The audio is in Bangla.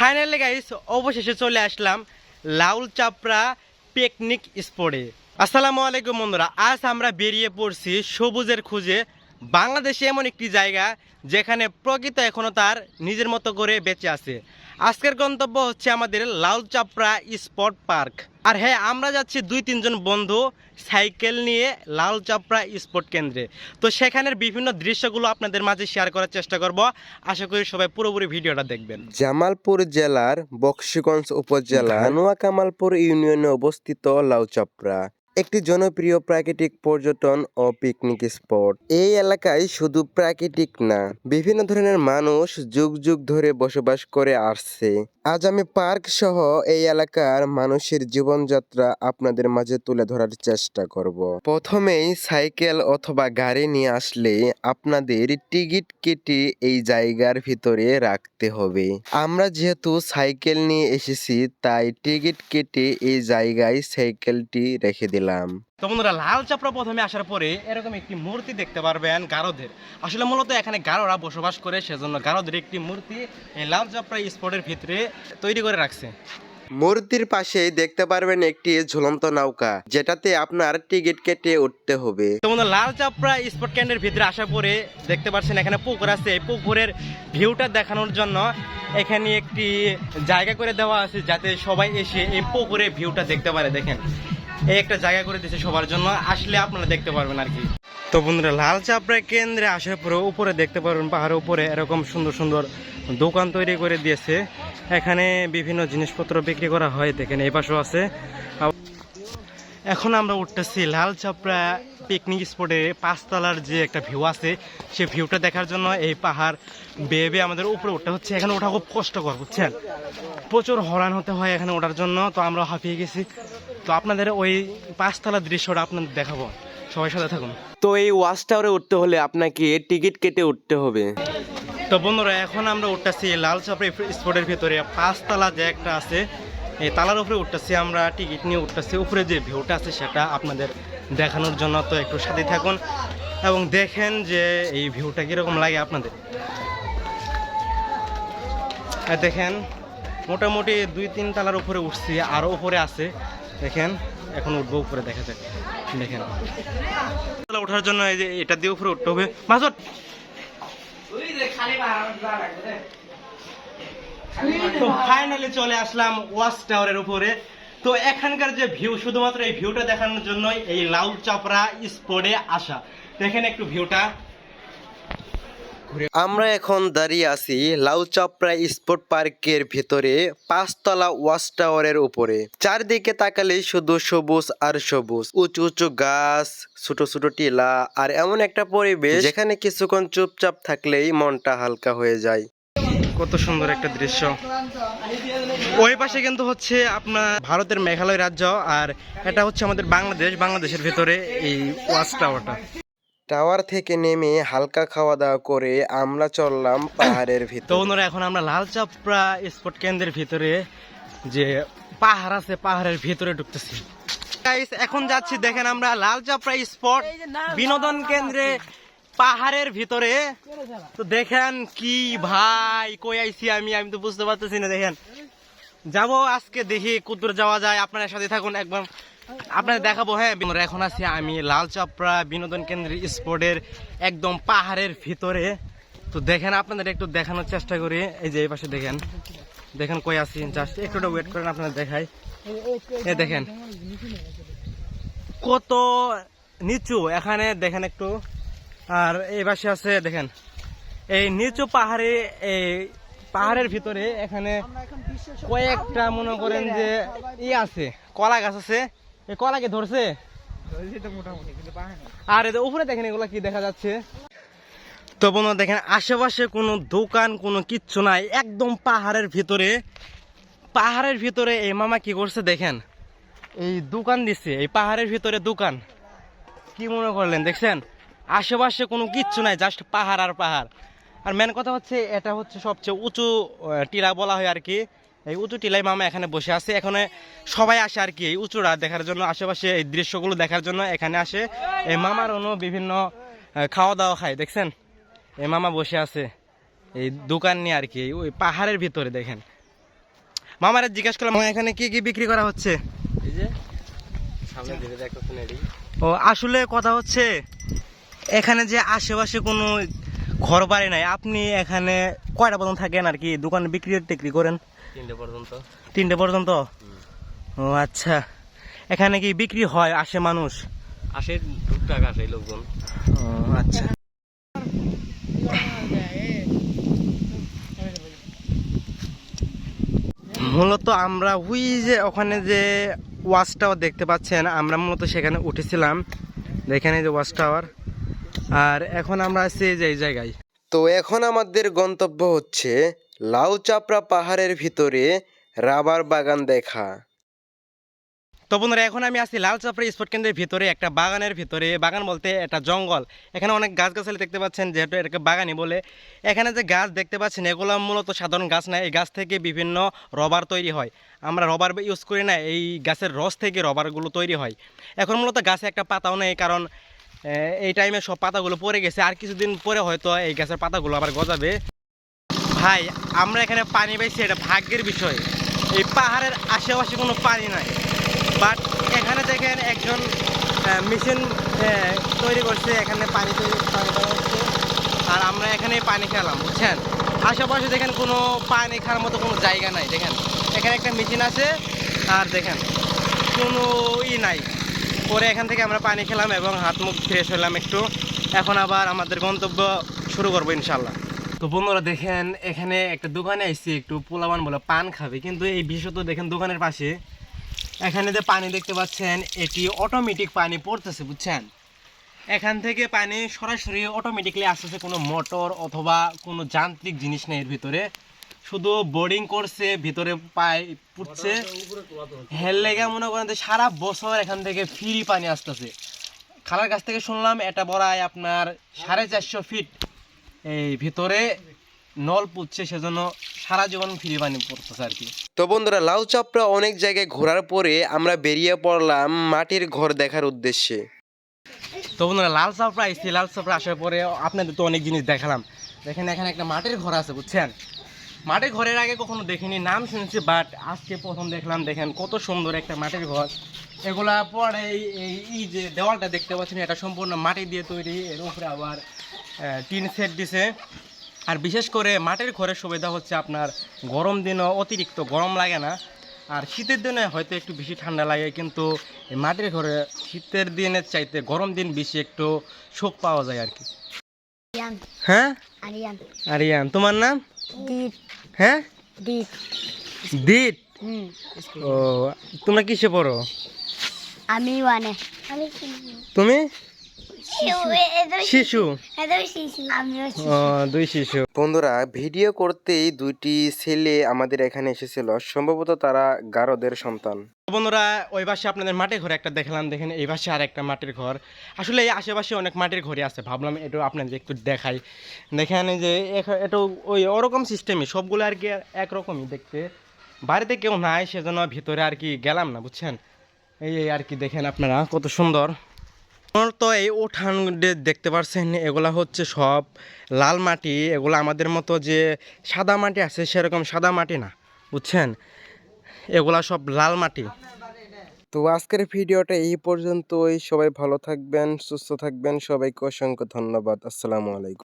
ফাইনালি গাইস অবশেষে চলে আসলাম লাউল চাপড়া পিকনিক স্পটে। আসসালামু আলাইকুম বন্ধুরা, আজ আমরা বেরিয়ে পড়ছি সবুজের খুঁজে। বাংলাদেশে এমন একটি জায়গা যেখানে প্রকৃতি এখনো তার নিজের মতো করে বেঁচে আছে। আজকের গন্তব্য হচ্ছে আমাদের লাউল চাপড়া স্পট পার্ক। আর হ্যাঁ, আমরা যাচ্ছি 2-3 জন বন্ধু সাইকেল নিয়ে লাউল চাপড়া স্পট কেন্দ্রে। তো সেখানের বিভিন্ন দৃশ্যগুলো আপনাদের মাঝে শেয়ার করার চেষ্টা করব। আশা করি সবাই পুরোপুরি ভিডিওটা দেখবেন। জামালপুর জেলার বকশীগঞ্জ উপজেলা নোয়া কামালপুর ইউনিয়নে অবস্থিত লাউ চাপড়া একটি জনপ্রিয় প্রাকৃতিক পর্যটন ও পিকনিক স্পট। এই এলাকায় শুধু প্রাকৃতিক না, বিভিন্ন ধরনের মানুষ যুগ যুগ ধরে বসবাস করে আসছে। আজ আমি পার্ক সহ এই এলাকার মানুষের জীবনযাত্রা আপনাদের মাঝে তুলে ধরার চেষ্টা করব। প্রথমেই সাইকেল অথবা গাড়ি নিয়ে আসলে আপনাদের টিকিট কেটে এই জায়গার ভিতরে রাখতে হবে। আমরা যেহেতু সাইকেল নিয়ে এসেছি তাই টিকিট কেটে এই জায়গায় সাইকেলটি রেখে দিলাম। তো বন্ধুরা, লাল চাপড়া প্রথমে আসার পরে এরকম একটি মূর্তি দেখতে পারবেন গারোদের। আসলে মূলত এখানে গারোরা বসবাস করে, সেজন্য গারোদের একটি মূর্তি এই লাল চাপড়া স্পটের ভিতরে তৈরি করে রাখছে। মূর্তির পাশে দেখতে পারবেন একটি ঝুলন্ত নৌকা, যেটাতে আপনার টিকিট কেটে উঠতে হবে। তো বন্ধুরা, লাল চাপড়া স্পট কেন্দ্রের ভিতরে আসার পরে দেখতে পাচ্ছেন এখানে পুকুর আছে। এই পুকুরের ভিউটা দেখানোর জন্য এখানে একটি জায়গা করে দেওয়া আছে, যাতে সবাই এসে এই পুকুরের ভিউটা দেখতে পারে। দেখেন, এই একটা জায়গা করে দিয়েছে সবার জন্য, আসলে আপনারা দেখতে পারবেন আর কি। তো বন্ধুরা, লাল চাপড়া কেন্দ্রে আসার পরে উপরে দেখতে পারবেন পাহাড়ের উপরে এরকম সুন্দর সুন্দর দোকান তৈরি করে দিয়েছে। এখানে বিভিন্ন জিনিসপত্র বিক্রি করা হয়। দেখেন এই পাশেও আছে। এখন আমরা উঠতেছি লাল চাপড়া পিকনিক স্পটে। 5 তলার যে একটা ভিউ আছে, সেই ভিউটা দেখার জন্য এই পাহাড় বেয়ে বেয়ে আমাদের উপরে উঠতে হচ্ছে। এখানে ওঠা খুব কষ্টকর, বুঝছেন, প্রচুর হরান হতে হয় এখানে ওঠার জন্য। তো আমরা হাঁপিয়ে গেছি। তো আপনাদের ওই 5 তলার দৃশ্যটা আপনাদের দেখাবো, সবাই সাথে থাকুন। তো এই ওয়াচ টাওয়ারে উঠতে হলে আপনাকে টিকিট কেটে উঠতে হবে। তো বন্ধুরা, এখন আমরা উঠতেছি লাল চাপড়া স্পটের ভিতরে 5 তলা যে একটা আছে, এই তালার উপরে উঠতেছি আমরা, টিকিট নিয়ে উঠতেছি। উপরে যে ভিউটা আছে সেটা আপনাদের দেখানোর জন্য। তো একটু সাথে থাকুন এবং দেখেন যে এই ভিউটা কীরকম লাগে আপনাদের। দেখেন, মোটামুটি 2-3 তলার উপরে উঠছি, আরও উপরে আছে। দেখেন, এখন উঠবো উপরে, দেখা যাক। দেখেন, ওঠার জন্য এই যে এটা দিয়ে উপরে উঠতে হবে। মাঝট তো ফাইনালি চলে আসলাম ওয়াচ টাওয়ারের উপরে। তো এখানকার যে ভিউ, শুধুমাত্র এই ভিউটা দেখানোর জন্য এই লাউল চাপড়া স্পটে আসা। দেখেন একটু ভিউটা। আমরা এখন দাঁড়িয়ে আছি লাউ চাপড়া স্পোর্ট পার্কের ভিতরে 5 তলা ওয়াচ টাওয়ারের উপরে। চারদিকে তাকালে শুধু সবুজ আর সবুজ, উঁচু উঁচু গাছ, ছোট ছোট টিলা, আর এমন একটা পরিবেশ যেখানে কিছুক্ষণ চুপচাপ থাকলেই মনটা হালকা হয়ে যায়। কত সুন্দর একটা দৃশ্য। ওই পাশে কিন্তু হচ্ছে আপনার ভারতের মেঘালয় রাজ্য, আর এটা হচ্ছে আমাদের বাংলাদেশের ভিতরে এই ওয়াচ টাওয়ারটা। টাওয়ার থেকে নেমে হালকা খাওয়া দাওয়া করে আমরা চললাম পাহাড়ের তো ভিতর। বন্ধুরা, এখন আমরা লাল চাপড়া স্পট কেন্দ্রের ভিতরে যে পাহাড় আছে, পাহাড়ের ভিতরে ঢুকতেছি। এখন যাচ্ছি, দেখেন আমরা লাল চাপড়া স্পট বিনোদন কেন্দ্রে পাহাড়ের ভিতরে। তো দেখেন কি ভাই, কই আইছি আমি তো বুঝতে পারতেছি না। দেখেন, যাবো আজকে, দেখি কতদূর যাওয়া যায়। আপনার সাথে থাকুন, একবার আপনাদের দেখাবো। হ্যাঁ, এখন আছি আমি লাল চাপড়া বিনোদন কেন্দ্রের স্পটের একদম পাহাড়ের ভিতরে। তো দেখেন, আপনাদের একটু দেখানোর চেষ্টা করি। এই যে এই পাশে দেখেন, দেখেন কই আছি, জাস্ট একটু ওয়েট করেন, আপনাদের দেখাই। এই দেখেন কত নিচু এখানে, দেখেন একটু। আর এই পাশে আছে দেখেন এই নিচু পাহাড়ে, এই পাহাড়ের ভিতরে এখানে কয়েকটা মনে করেন যে আছে, কলা গাছ আছে। এই কলাকে ধরছে, আর এদের উপরে দেখেন এগুলা কি দেখা যাচ্ছে। তো বন্ধুরা, দেখেন আশেপাশে কোনো দোকান কোনো কিচ্ছু নাই, একদম পাহাড়ের ভিতরে। পাহাড়ের ভিতরে এই মামা কি করছে দেখেন, এই দোকান দিচ্ছে এই পাহাড়ের ভিতরে দোকান। কি মনে করলেন, দেখছেন আশেপাশে কোনো কিচ্ছু নাই, জাস্ট পাহাড় আর পাহাড়। আর মেন কথা হচ্ছে এটা হচ্ছে সবচেয়ে উঁচু টিলা বলা হয় আর কি। এই উঁচু টিলায় মামা এখানে বসে আছে। এখানে সবাই আসে আর কি এই উঁচুটা দেখার জন্য, আশেপাশে এই দৃশ্যগুলো দেখার জন্য এখানে আসে। এই মামার অন্য বিভিন্ন খাওয়া দাওয়া খায়। দেখছেন এই মামা বসে আছে এই দোকান নিয়ে আর কি, ওই পাহাড়ের ভিতরে। দেখেন মামারে জিজ্ঞাসা করলাম এখানে কি কি বিক্রি করা হচ্ছে। এই যে সামনে ধীরে দেখতেছেন এডি। ও আসলে কথা হচ্ছে এখানে যে আশেপাশে কোনো ঘর বাড়ি নাই, আপনি এখানে কয়টা পর্যন্ত থাকেন আর কি, দোকানে বিক্রি টিক্রি করেন? 3টে পর্যন্ত। 3টে পর্যন্ত? ও আচ্ছা, এখানে কি বিক্রি হয়, আসে মানুষ? আসে টুকটাক আসে লোকজন। ও আচ্ছা। মূলত আমরা ওই যে ওখানে যে ওয়াচ টাওয়ার দেখতে পাচ্ছেন, আমরা মূলত সেখানে উঠেছিলাম, দেখেন এই যে ওয়াচ টাওয়ার। আর এখন আমরা আছি এই যে এই জায়গায়। তো এখন আমাদের গন্তব্য হচ্ছে লাউ চাপড়া পাহাড়ের ভিতরে রাবার বাগান দেখা। তো বন্ধুরা এখন আমি আছি লাল চাপড়া স্পোর্ট কেন্দ্রের ভিতরে, একটা বাগানের ভিতরে। বাগান বলতে একটা জঙ্গল, এখানে অনেক গাছগাছালি দেখতে পাচ্ছেন, যেহেতু এটাকে বাগানই বলে। এখানে যে গাছ দেখতে পাচ্ছেন এগুলো মূলত সাধারণ গাছ না, এই গাছ থেকে বিভিন্ন রবার তৈরি হয়। আমরা রবার ইউজ করি না, এই গাছের রস থেকে রবারগুলো তৈরি হয়। এখন মূলত গাছে একটা পাতাও নেই, কারণ এই টাইমে সব পাতাগুলো পড়ে গেছে, আর কিছুদিন পরে হয়তো এই গাছের পাতাগুলো আবার গজাবে। ভাই আমরা এখানে পানি পাইছি, এটা ভাগ্যের বিষয়। এই পাহাড়ের আশেপাশে কোনো পানি নাই, বাট এখানে দেখেন একজন মেশিন তৈরি করছে, এখানে পানি করা হচ্ছে, আর আমরা এখানে পানি খেলাম, বুঝছেন। আশেপাশে দেখেন কোনো পানি খাওয়ার মতো কোনো জায়গা নাই। দেখেন এখানে একটা মেশিন আছে, আর দেখেন কোনো নাই। পরে এখান থেকে আমরা পানি খেলাম এবং হাত মুখ ফ্রেশ হলাম একটু। এখন আবার আমাদের গন্তব্য শুরু করবো ইনশাল্লাহ। তো বন্ধুরা দেখেন এখানে একটা দোকানে আসছি, একটু পোলাবান বলে পান খাবে, কিন্তু এই বিশেষত দেখেন দোকানের পাশে এখানে যে পানি দেখতে পাচ্ছেন এটি অটোমেটিক পানি পড়তেছে, বুঝছেন। এখান থেকে পানি সরাসরি অটোমেটিকলি আসতেছে, কোনো মোটর অথবা কোনো যান্ত্রিক জিনিস নেই এর ভিতরে, শুধু বোর্ডিং করছে, ভিতরে পাইপ পুড়ছে। হেল লেগে মনে করেন যে সারা বছর এখান থেকে ফ্রি পানি আসতেছে। খালার কাছ থেকে শুনলাম এটা বড়ায় আপনার 450 ফিট এই ভিতরে নল পুচ্ছে, সেজন্য সারা জীবন ফ্রি পানি পড়তেছে আর কি। তো বন্ধুরা লাউ চাপড়া অনেক জায়গায় ঘোরার পরে আমরা বেরিয়ে পড়লাম মাটির ঘর দেখার উদ্দেশ্যে। তো বন্ধুরা লাল চাপড়া আইসি, লাল চাপড়া আসার পরে আপনাদের তো অনেক জিনিস দেখালাম। দেখেন এখানে একটা মাটির ঘর আছে, বুঝছেন। মাটির ঘরের আগে কখনো দেখিনি, নাম শুনেছি, বাট আজকে প্রথম দেখলাম। দেখেন কত সুন্দর একটা মাটির ঘর। এগুলা পরে এই যে দেওয়ালটা দেখতে পাচ্ছেন এটা সম্পূর্ণ মাটি দিয়ে তৈরি, এর উপরে আবার টিন সেট দিছে। আর বিশেষ করে মাটির ঘরের সুবিধা হচ্ছে আপনার গরম দিনও অতিরিক্ত গরম লাগে না, আর শীতের দিনে হয়তো একটু বেশি ঠান্ডা লাগে, কিন্তু এই মাটির ঘরে শীতের দিনের চাইতে গরম দিন বেশি একটু সুখ পাওয়া যায় আর কি। হ্যাঁ আরিয়ান, তোমার নাম? হ্যাঁ দিত। ও তোমরা কিসে পড়ো? আমি ওয়ানে। তুমি শিশু? আমিও ও দুই শিশু। বন্ধুরা ভিডিও করতেই দুইটি ছেলে আমাদের এখানে এসেছিল, সম্ভবত তারা গারদের সন্তান। বন্ধুরা ওই পাশে আপনাদের মাটির ঘর একটা দেখলাম, দেখেন এই পাশে আর একটা মাটির ঘর। আসলে এই আশেপাশে অনেক মাটির ঘরই আছে, ভাবলাম এটা আপনাদের একটু দেখাই। দেখেন এই যে এটা ওই ওরকম সিস্টেমই, সবগুলো আর কি একরকমই দেখতে। বাড়িতে কেউ নাই সেজন্য ভিতরে আর কি গেলাম না, বুঝছেন। এই আর কি দেখেন আপনারা কত সুন্দর। তো এই উঠান দেখতে পাচ্ছেন এগুলা হচ্ছে সব লাল মাটি, এগুলো আমাদের মতো যে সাদা মাটি আছে সেরকম সাদা মাটি না, বুঝছেন। এগুলা সব লাল মাটি। তো আজকের ভিডিওটা এই পর্যন্তই। সবাই ভালো থাকবেন, সুস্থ থাকবেন, সবাইকে অসংখ্য ধন্যবাদ। আসসালামু আলাইকুম।